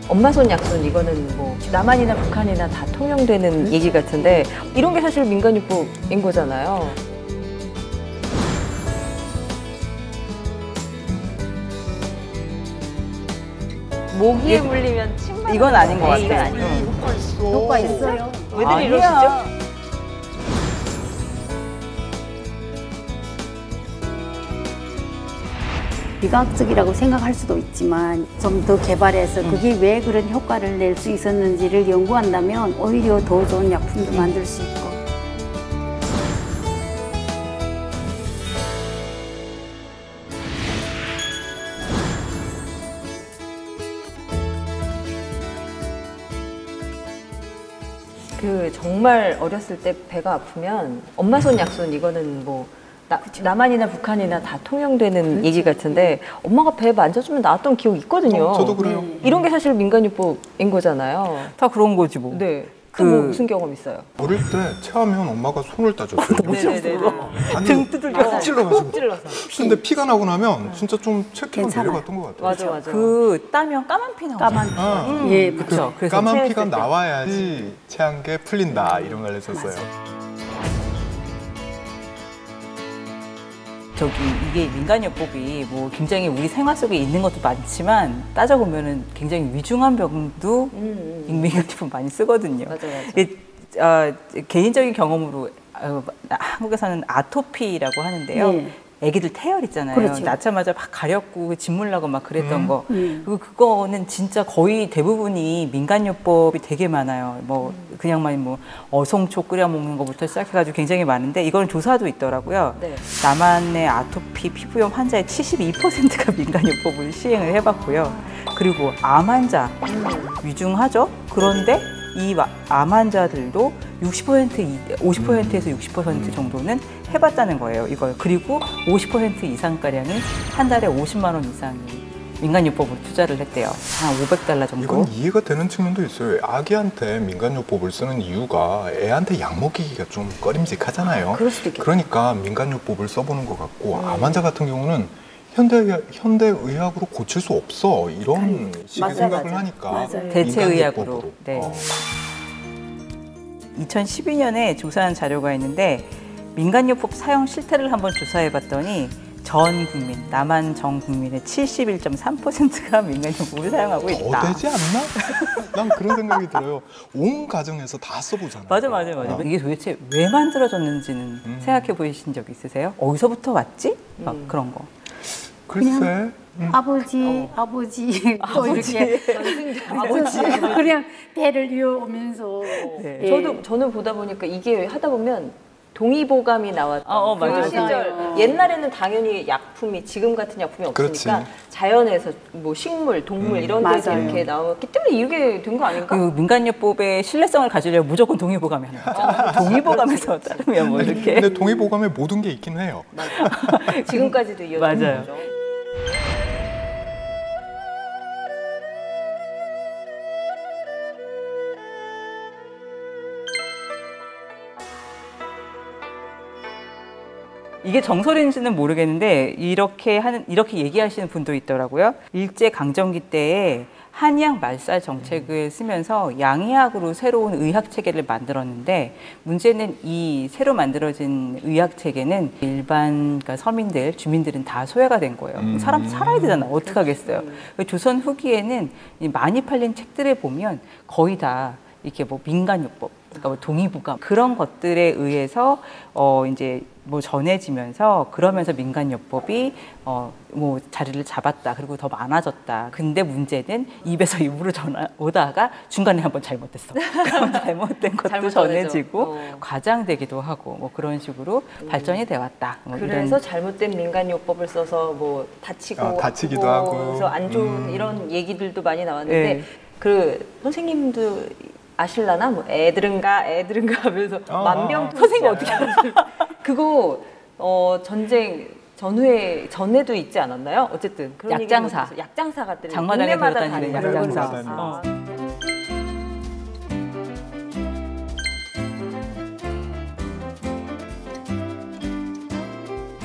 엄마 손 약손 이거는 뭐 남한이나 북한이나 다 통용되는 얘기 같은데 이런 게 사실 민간요법인 거잖아요. 모기에 물리면 침 이건 아닌 것 같아. 이건 아니고. 효과 있어요. 왜들 이러시죠? 비과학적이라고 생각할 수도 있지만 좀 더 개발해서 그게 왜 그런 효과를 낼 수 있었는지를 연구한다면 오히려 더 좋은 약품도 만들 수 있고. 정말 어렸을 때 배가 아프면 엄마 손 약손 이거는 뭐 남한이나 북한이나 다 통용되는 얘기 같은데 엄마가 배 만져주면 나왔던 기억 있거든요. 저도 그래요. 이런 게 사실 민간요법인 거잖아요. 다 그런 거지 뭐. 네. 뭐 무슨 경험 있어요? 어릴 때 체하면 엄마가 손을 따줬어요. 등 두들겨 푹 찔러가지고. 찔러서. 근데 피가 나고 나면 진짜 좀 체크가 괜찮아요. 내려갔던 것 같아요. 맞아. 그 따면 까만 피 나오죠. 까만 아, 예, 그렇죠. 그래서 까만 체했을 피가 때. 나와야지 체한 게 풀린다 이런 걸 했었어요. 이게 민간요법이 뭐 굉장히 우리 생활 속에 있는 것도 많지만 따져보면은 굉장히 위중한 병도 민간요법 많이 쓰거든요. 맞아. 개인적인 경험으로 한국에서는 아토피라고 하는데요. 네. 애기들 태열 있잖아요. 그렇죠. 낳자마자 막 가렵고 진물 나고 막 그랬던 거. 그리고 그거는 진짜 거의 대부분이 민간요법이 되게 많아요. 뭐 그냥만 뭐 어송초 끓여 먹는 것부터 시작해가지고 굉장히 많은데 이건 조사도 있더라고요. 네. 남한의 아토피 피부염 환자의 72%가 민간요법을 시행을 해봤고요. 그리고 암 환자 위중하죠. 그런데 이 암 환자들도 50%에서 60% 정도는 해봤다는 거예요, 이걸. 그리고 50% 이상가량이 한 달에 50만 원 이상이 민간요법으로 투자를 했대요. 한 $500 정도. 이건 이해가 되는 측면도 있어요. 아기한테 민간요법을 쓰는 이유가 애한테 약 먹이기가 좀 꺼림직하잖아요. 그럴 수도 있겠다. 그러니까 민간요법을 써보는 것 같고 암 환자 같은 경우는 현대의학으로 고칠 수 없어 이런 식의 생각을 하니까 맞아요. 대체의학으로. 민간요법으로. 네. 2012년에 조사한 자료가 있는데 민간요법 사용 실태를 한번 조사해봤더니 전 국민, 남한 전 국민의 71.3%가 민간요법을 사용하고 있다. 더 되지 않나? 난 그런 생각이 들어요. 온 가정에서 다 써보잖아요. 맞아. 이게 도대체 왜 만들어졌는지는 생각해 보신 적 있으세요? 어디서부터 왔지? 막 그런 거. 글쎄. 아버지 또 이렇게 아버지 그냥 배를 이어오면서 네. 예. 저는 보다 보니까 이게 하다 보면 동의보감이 나왔던 그 맞아요. 시절 옛날에는 당연히 약품이 지금 같은 약품이 없으니까 그렇지. 자연에서 뭐 식물, 동물 이런 데서 맞아요. 이렇게 나왔기 때문에 이게 된 거 아닌가? 그 민간요법의 신뢰성을 가지려면 무조건 동의보감이 하는 거죠. 동의보감에서 따르면 뭐 이렇게. 근데 동의보감에 모든 게 있긴 해요. 지금까지도 이어지는 맞아요. 거죠. 이게 정설인지는 모르겠는데 이렇게 얘기하시는 분도 있더라고요. 일제 강점기 때에 한의학 말살 정책을 쓰면서 양의학으로 새로운 의학 체계를 만들었는데 문제는 이 새로 만들어진 의학 체계는 일반 그러니까 서민들, 주민들은 다 소외가 된 거예요. 사람 살아야 되잖아. 어떻게 하겠어요? 조선 후기에는 많이 팔린 책들에 보면 거의 다 이렇게 뭐 민간요법, 그러니까 뭐 동의보감 그런 것들에 의해서 이제 뭐 전해지면서 그러면서 민간요법이 뭐 자리를 잡았다. 그리고 더 많아졌다. 근데 문제는 입에서 입으로 오다가 중간에 한번 잘못됐어. 그럼 잘못된 것도 전해지고 과장되기도 하고 뭐 그런 식으로 발전이 돼 왔다. 뭐 그래서 잘못된 민간요법을 써서 뭐 다치기도 뭐 하고 그래서 안 좋은 이런 얘기들도 많이 나왔는데 네. 그 선생님도 아실라나? 뭐 애들은가 하면서 만병 선생님 어떻게 그거 전쟁 전에도 있지 않았나요? 어쨌든 그런 약장사. 얘기는 약장사가 장마당에 동네마다 돌아다니는 다니는 약장사.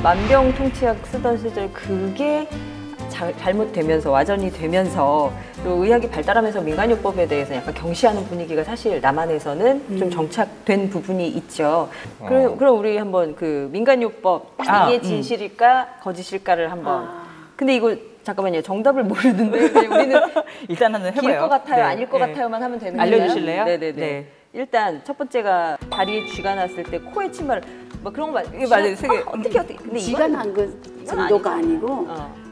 만병통치약 쓰던 시절 그게 잘못되면서 와전이 되면서 또 의학이 발달하면서 민간요법에 대해서 약간 경시하는 분위기가 사실 남한에서는 좀 정착된 부분이 있죠. 그럼 우리 한번 그 민간요법 이게 진실일까 거짓일까를 한번. 근데 이거 잠깐만요. 정답을 모르는데 그냥 우리는 일단 한번 해봐요. 길 것 같아요, 네. 아닐 것 네. 같아요만 하면 되는 거예요? 알려주실래요? 네네네. 네. 일단 첫 번째가 다리에 쥐가 났을 때 코에 침을 뭐 그런 거 이게 맞아요. 어떻게 근데 쥐가 난 그 정도가 아니고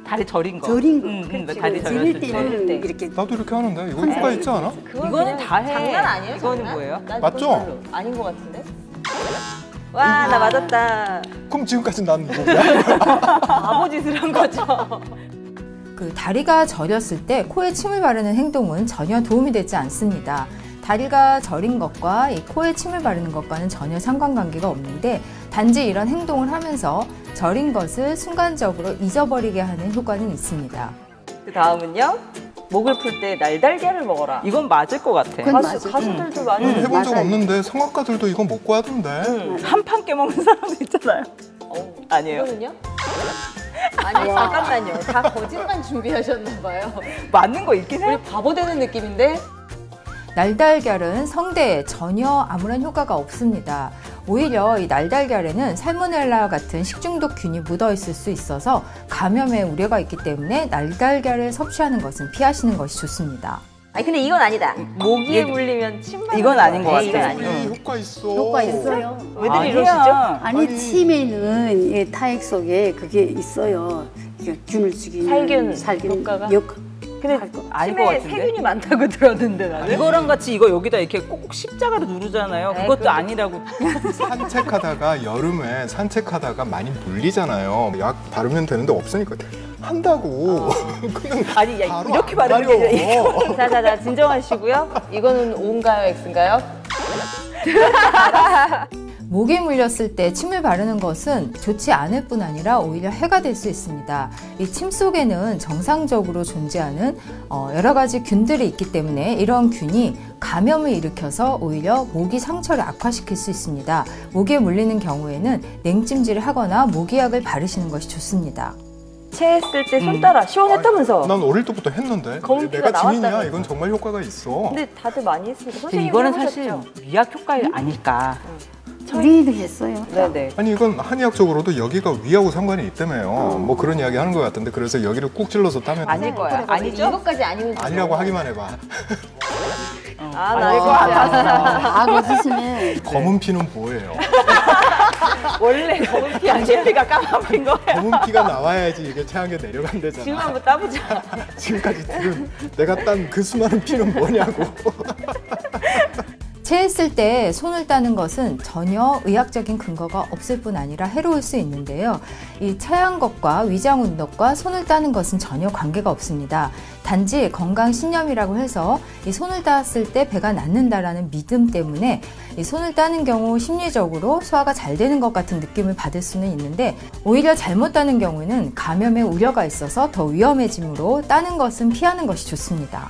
다리 저린 거. 저린 거. 다리 지릴 저렸을 때. 때는 이렇게 나도 이렇게 하는데 이거 효과 있지 않아? 이거는 다 해. 장난 아니에요? 이거는 장난? 뭐예요? 난 맞죠? 그건 별로 아닌 것 같은데. 와, 나 맞았다. 그럼 지금까지 난 뭐야? 바보 짓을 한 거죠. 그 다리가 저렸을 때 코에 침을 바르는 행동은 전혀 도움이 되지 않습니다. 다리가 저린 것과 이 코에 침을 바르는 것과는 전혀 상관관계가 없는데 단지 이런 행동을 하면서 저린 것을 순간적으로 잊어버리게 하는 효과는 있습니다. 그 다음은요. 목을 풀 때 날달걀을 먹어라. 이건 맞을 것 같아. 그건 맞아요. 가수들도 많이 해본 적 맞아요. 없는데 성악가들도 이거 먹고 하던데. 한 판 깨먹는 사람도 있잖아요. 아니에요. 이거는요? 아니 잠깐만요. 다 거짓말 준비하셨나 봐요. 맞는 거 있긴 우리 해. 바보 되는 느낌인데. 날달걀은 성대에 전혀 아무런 효과가 없습니다. 오히려 이 날달걀에는 살모넬라 같은 식중독균이 묻어 있을 수 있어서 감염의 우려가 있기 때문에 날달걀을 섭취하는 것은 피하시는 것이 좋습니다. 아니 근데 이건 아니다. 모기에 물리면 침만. 이건 아닌 것 이건 같아. 아니에요. 우리 효과 있어. 효과 있어요. 왜들 아니야. 이러시죠? 아니 침에는 이 타액 속에 그게 있어요. 이게 균을 죽이는 살균 효과가? 근데 아닐 것 침에 같은데. 세균이 많다고 들었는데 나는. 이거랑 같이 이거 여기다 이렇게 꼭 십자가로 누르잖아요. 네, 그것도 그거- 아니라고. 산책하다가 여름에 산책하다가 많이 물리잖아요. 약 바르면 되는데 없으니까 한다고. 그냥 아니, 야, 바로 이렇게 안 바르는 게 발려. 자자자 진정하시고요. 이거는 O인가요, X인가요? 목에 물렸을 때 침을 바르는 것은 좋지 않을 뿐 아니라 오히려 해가 될 수 있습니다. 이 침 속에는 정상적으로 존재하는 여러 가지 균들이 있기 때문에 이런 균이 감염을 일으켜서 오히려 모기 상처를 악화시킬 수 있습니다. 목에 물리는 경우에는 냉찜질을 하거나 모기약을 바르시는 것이 좋습니다. 체했을 때 손 따라 시원했다면서. 난 어릴 때부터 했는데. 검은 피가 내가 증인이야. 나왔다면서. 이건 정말 효과가 있어. 근데 다들 많이 했으니까 근데 선생님 이거는 사실 위약 효과 아닐까. 우리도 했어요. 네네. 아니 이건 한의학적으로도 여기가 위하고 상관이 있다며요. 뭐 그런 이야기 하는 것 같은데 그래서 여기를 꾹 찔러서 따면 아닐 거야. 아니죠? 이것까지 아니면 아니라고 하기만 해봐. 아나 아닐 것 같았어. 아 거짓이면 검은 피는 뭐예요? 원래 검은 피 아니야. 안제피가 까만 핀 거야. 검은 피가 나와야지 이게 체하게 내려간대잖아. 지금 한번 따보자. 지금까지 들은 내가 딴 그 수많은 피는 뭐냐고. 체했을 때 손을 따는 것은 전혀 의학적인 근거가 없을 뿐 아니라 해로울 수 있는데요. 이 체한 것과 위장 운동과 손을 따는 것은 전혀 관계가 없습니다. 단지 건강신념이라고 해서 이 손을 땄을 때 배가 낫는다라는 믿음 때문에 이 손을 따는 경우 심리적으로 소화가 잘 되는 것 같은 느낌을 받을 수는 있는데 오히려 잘못 따는 경우에는 감염의 우려가 있어서 더 위험해지므로 따는 것은 피하는 것이 좋습니다.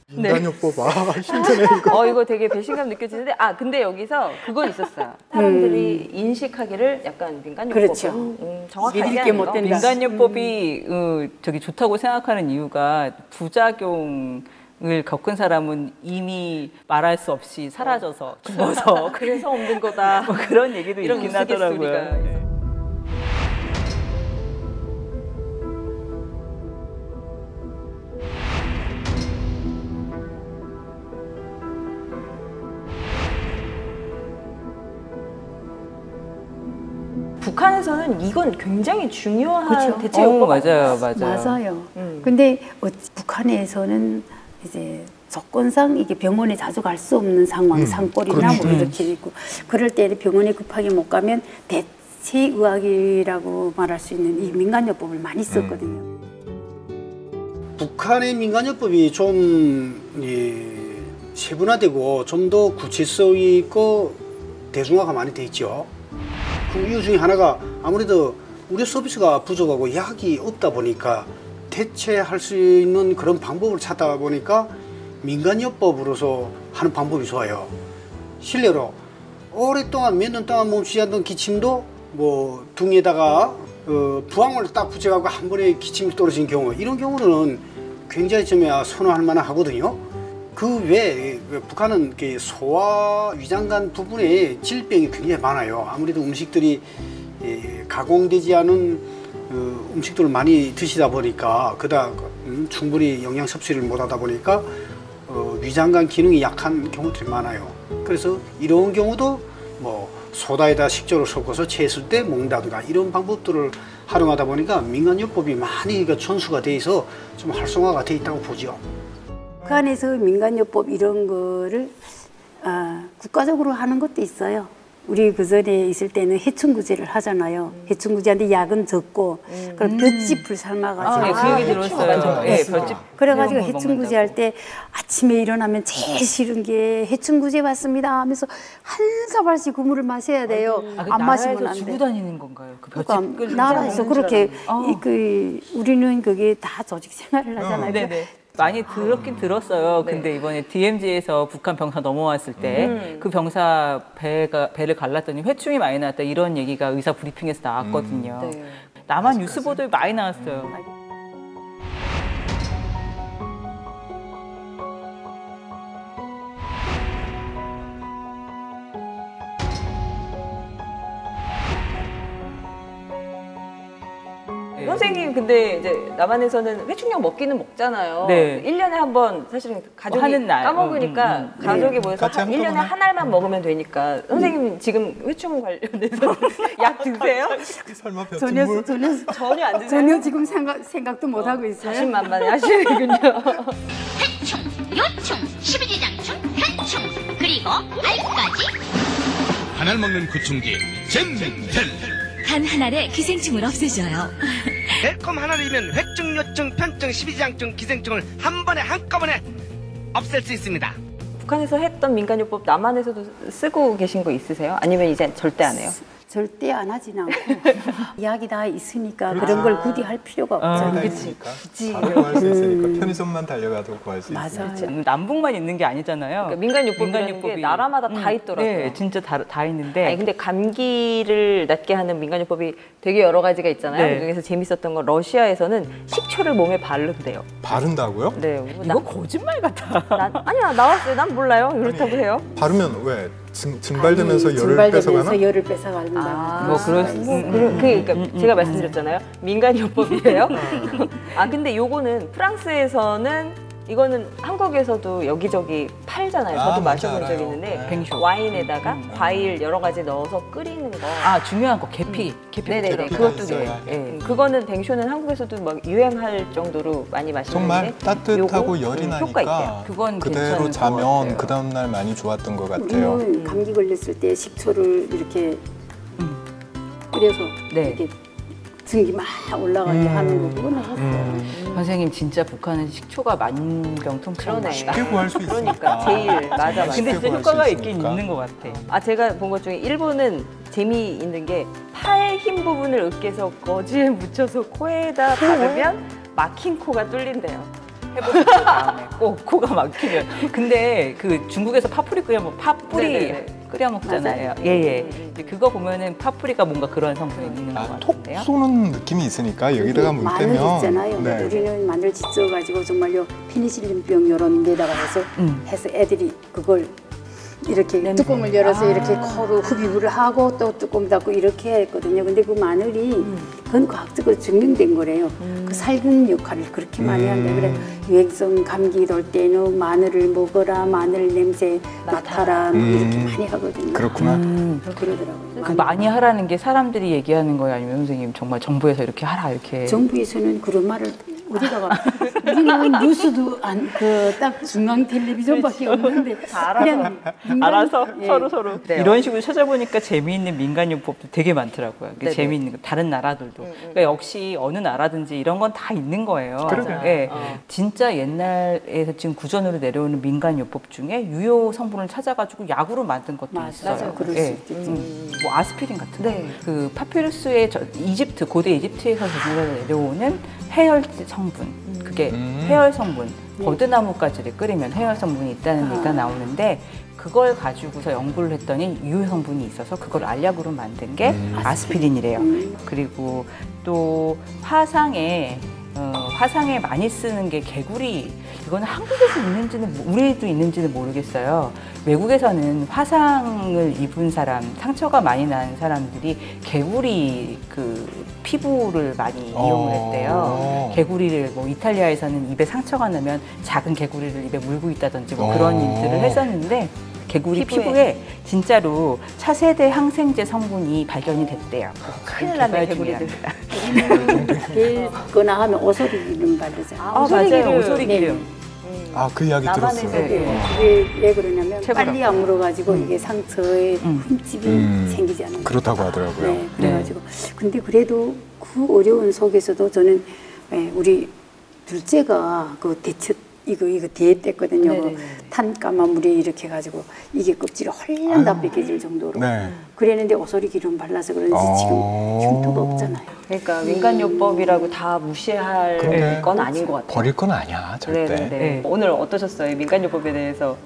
인간요법 힘드네 이거. 이거 되게 배신감 느껴지는데 근데 여기서 그건 있었어요. 사람들이 인식하기를 약간 민간요법은 그렇죠. 정확하게 믿을 게 하는 못 거. 된다. 민간요법이 저기 좋다고 생각하는 이유가 부작용을 겪은 사람은 이미 말할 수 없이 사라져서 죽어서 그래서 없는 거다. 뭐 그런 얘기도 이런 있긴 하더라고요. 우스갯소리가. 북한에서는 이건 굉장히 중요한 그렇죠. 대체 요법 맞아요. 맞아요. 근데 근데 이제 조건상 이게 병원에 자주 갈 수 없는 상황, 산골이나 뭐 이렇게 있고 그럴 때 병원에 급하게 못 가면 대체의학이라고 말할 수 있는 이 민간요법을 많이 썼거든요. 북한의 민간요법이 좀 세분화되고 좀 더 구체성 있고 대중화가 많이 돼 있죠. 그 이유 중에 하나가 아무래도 의료 서비스가 부족하고 약이 없다 보니까 대체할 수 있는 그런 방법을 찾다 보니까 민간요법으로서 하는 방법이 좋아요. 실례로 오랫동안 몇 년 동안 멈추지 않던 기침도 뭐 둥에다가 부항을 딱 붙여갖고 한 번에 기침이 떨어진 경우 이런 경우는 굉장히 좀 선호할 만하거든요. 그 외에 북한은 소화 위장관 부분에 질병이 굉장히 많아요. 아무래도 음식들이 가공되지 않은 음식들을 많이 드시다 보니까 충분히 영양 섭취를 못하다 보니까 위장관 기능이 약한 경우들이 많아요. 그래서 이런 경우도 뭐 소다에다 식초를 섞어서 채했을 때 먹는다든가 이런 방법들을 활용하다 보니까 민간요법이 많이 전수가 돼 있어 좀 활성화가 돼 있다고 보죠. 그 안에서 민간요법 이런 거를 국가적으로 하는 것도 있어요. 우리 그 전에 있을 때는 해충구제를 하잖아요. 해충구제한테 약은 적고 그럼 볏짚을 삶아가지고 그 얘기 들었어요. 네, 볏짚. 그래가지고 해충구제 할 때 아침에 일어나면 제일 싫은 게 해충구제 왔습니다 하면서 한 사발씩 그 물을 마셔야 돼요. 안 마시면 안 돼. 주고 다니는 건가요? 그 그러니까 볏짚 나라에서 그렇게 우리는 그게 다 조직 생활을 하잖아요. 네네. 많이 들었긴 들었어요. 근데 이번에 DMZ에서 북한 병사 넘어왔을 때 그 병사 배를 갈랐더니 회충이 많이 나왔다 이런 얘기가 의사 브리핑에서 나왔거든요. 남한 뉴스 보도에 많이 나왔어요. 선생님 근데 이제 남한에서는 회충약 먹기는 먹잖아요. 네. 1년에 한 번 사실은 가족이 하는 날. 까먹으니까 가족이 모여서 같이 1년에 한 알만 먹으면 되니까 선생님 지금 회충 관련해서 약 드세요? 설마 전혀 벼친물? 전혀 안 드세요? 전혀 지금 생각도 못 하고 있어요. 자신만만해 하시는군요. 회충, 요충, 십이지장충, 편충, 그리고 알까지. 한 알 먹는 구충기 젠텔. 단 한 알에 기생충을 없애줘요. 달콤 하나이면 회충, 요충, 편충, 십이지장충, 기생충을 한 번에 한꺼번에 없앨 수 있습니다. 북한에서 했던 민간요법 남한에서도 쓰고 계신 거 있으세요? 아니면 이제 절대 안 해요? 절대 안 하진 않고 약이 다 있으니까 그런 걸 굳이 할 필요가 없잖아요. 그치. 바로 구할 수 있으니까 편의점만 달려가도 구할 수 있으니까. 맞아요. 남북만 있는 게 아니잖아요. 그러니까 민간요법이라는 게 나라마다 다 있더라고요. 네, 진짜 다 있는데. 아니, 근데 감기를 낫게 하는 민간요법이 되게 여러 가지가 있잖아요. 네. 그중에서 재밌었던 건 러시아에서는 식초를 몸에 바른대요. 바른다고요? 네. 이거 거짓말 같아. 아니야 나왔어요. 난 몰라요. 그렇다고 해요. 바르면 왜? 증발되면서 열을 뺏어가나? 열을 뺏어간다. 뭐 그럴 수 그러니까 제가 말씀드렸잖아요. 민간요법이에요. 근데 요거는 프랑스에서는 이거는 한국에서도 여기저기 팔잖아요. 저도 마셔본 적이 있는데 뱅쇼. 와인에다가 과일 여러 가지 넣어서 끓이는 거. 중요한 거 계피. 네네네. 계피 그것도 있어요. 네. 그거는 뱅쇼는 한국에서도 막 유행할 정도로 많이 마시는데 정말 따뜻하고 열이 효과 있대요. 나니까 그건 그대로 괜찮은 것 자면 같아요. 그 다음날 많이 좋았던 것 같아요. 우리는 감기 걸렸을 때 식초를 이렇게 끓여서 네. 이렇게 증기 막 올라가게 하는 거 그거는 했어요. 선생님 진짜 북한은 식초가 만병통치약 그러네. 쉽게 구할 수 있으니까. 그러니까 제일 맞아. 근데 진짜 구할 수 효과가 있긴 있으니까. 있는 것 같아. 제가 본 것 중에 일본은 재미있는 게 팔 흰 부분을 으깨서 거즈에 묻혀서 코에다 바르면 막힌 코가 뚫린대요. 해보세요 다음에 꼭 코가 막히면. 근데 그 중국에서 파프리 팥뿌리 네네네. 끓여 먹잖아요. 예예. 그거 보면은 파프리가 뭔가 그런 성분이 있는 것 톡 같은데요. 쏘는 느낌이 있으니까 여기다가 물 마늘 때면 있잖아요. 네. 우리는 마늘 찢어가지고 정말요 페니실린병 이런 데다가 해서 애들이 그걸 이렇게 뚜껑을 열어서 이렇게 코로 흡입을 하고 또 뚜껑 닫고 이렇게 했거든요. 근데 그 마늘이 그건 과학적으로 증명된 거래요. 그 살균 역할을 그렇게 많이 한다. 그래 유행성 감기 돌 때는 마늘을 먹어라, 마늘 냄새 맡아라 뭐 이렇게 많이 하거든요. 그렇구나. 그러더라고요. 그 많이 하라는 게 사람들이 얘기하는 거예요? 아니면 선생님 정말 정부에서 이렇게 하라 이렇게? 정부에서는 그런 말을 어디다가 우리는 뉴스도 딱 중앙 텔레비전밖에 없는데 그냥 알아서 예. 서로 이런 식으로 찾아보니까 재미있는 민간요법도 되게 많더라고요. 네네. 재미있는 거 다른 나라들도. 그러니까 역시 어느 나라든지 이런 건 다 있는 거예요. 맞아요. 예. 진짜 옛날에서 지금 구전으로 내려오는 민간요법 중에 유효 성분을 찾아가지고 약으로 만든 것도 있어요. 맞아요. 그럴 수 있겠죠. 뭐 아스피린 같은 거. 네. 그 파피루스의 이집트 고대 이집트에서 내려오는 해열 성분. 그게 해열 성분. 버드나무 가지를 끓이면 해열 성분이 있다는 얘기가 나오는데 그걸 가지고서 연구를 했더니 유효 성분이 있어서 그걸 알약으로 만든 게 아스피린이래요. 그리고 또 화상에 많이 쓰는 게 개구리. 이거는 한국에서 있는지는 우리도 있는지는 모르겠어요. 외국에서는 화상을 입은 사람, 상처가 많이 난 사람들이 개구리 그 피부를 많이 이용을 했대요. 개구리를 뭐 이탈리아에서는 입에 상처가 나면 작은 개구리를 입에 물고 있다든지 뭐 그런 일들을 했었는데 개구리 피부에 진짜로 차세대 항생제 성분이 발견이 됐대요. 큰일 났네, 개구리들. 거나 하면 오소리 기름 바르잖아요. 맞아요. 오소리 기름. 그 이야기 들었어요. 그게 왜 그러냐면 빨리 안 물어가지고 이게 상처에 흠집이 생기지 않는 거예요. 그렇다고 하더라고요. 네, 그래가지고 근데 그래도 그 어려운 속에서도 저는 우리 둘째가 그 대처 이거 대했댔거든요. 그 탄까만 물에 이렇게 해가지고 이게 껍질이 헐랑 다 벗겨질 정도로. 그랬는데 오소리 기름 발라서 그런지 지금 흉터가 없잖아요. 그러니까 민간요법이라고 다 무시할 건 아닌 것 같아요. 버릴 건 아니야, 절대. 네. 오늘 어떠셨어요? 민간요법에 대해서?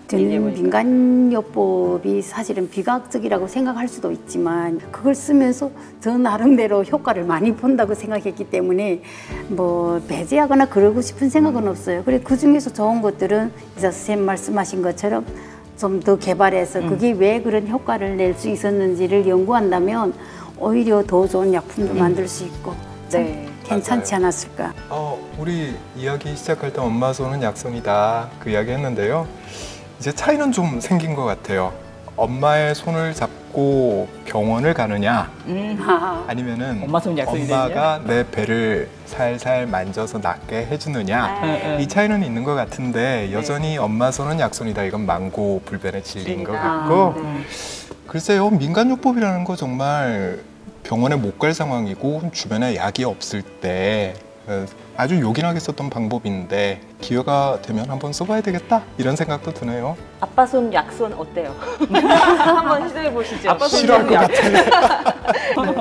저는 민간요법이 사실은 비과학적이라고 생각할 수도 있지만 그걸 쓰면서 저 나름대로 효과를 많이 본다고 생각했기 때문에 뭐 배제하거나 그러고 싶은 생각은 없어요. 그래 그 중에서 좋은 것들은 이사 선생님 말씀하신 것처럼 좀 더 개발해서 그게 왜 그런 효과를 낼 수 있었는지를 연구한다면 오히려 더 좋은 약품도 만들 수 있고 괜찮지 않았을까. 우리 이야기 시작할 때 엄마 손은 약손이다 그 이야기 했는데요. 이제 차이는 좀 생긴 것 같아요. 엄마의 손을 잡고 병원을 가느냐 아니면은 엄마가 내 배를 살살 만져서 낫게 해주느냐 이 차이는 있는 것 같은데 여전히 엄마 손은 약손이다. 이건 만고 불변의 진리인 것 같고 글쎄요. 민간요법이라는 거 정말 병원에 못 갈 상황이고 주변에 약이 없을 때 아주 요긴하게 썼던 방법인데 기회가 되면 한번 써봐야 되겠다 이런 생각도 드네요. 아빠 손 약손 어때요? 한번 시도해 보시죠. 아빠 손 싫어할 것 같아요.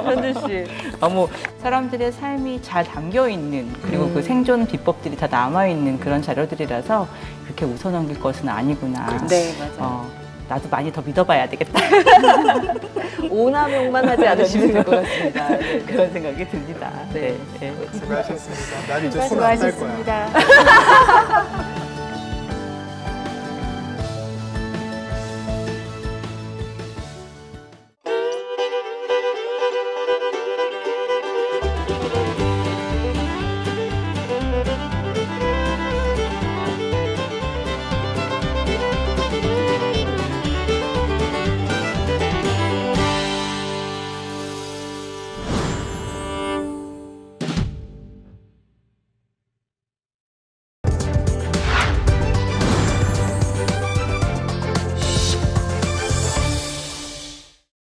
현준 씨. 너무 사람들의 삶이 잘 담겨 있는 그리고 그 생존 비법들이 다 남아 있는 그런 자료들이라서 그렇게 웃어넘길 것은 아니구나. 네, 맞아요. 나도 많이 더 믿어봐야 되겠다. 오남용만 하지 않으시면 될 것 같습니다. 그런 생각이 듭니다. 수고하셨습니다. 난 이제 손 안 뗄 거야. 수고하셨습니다.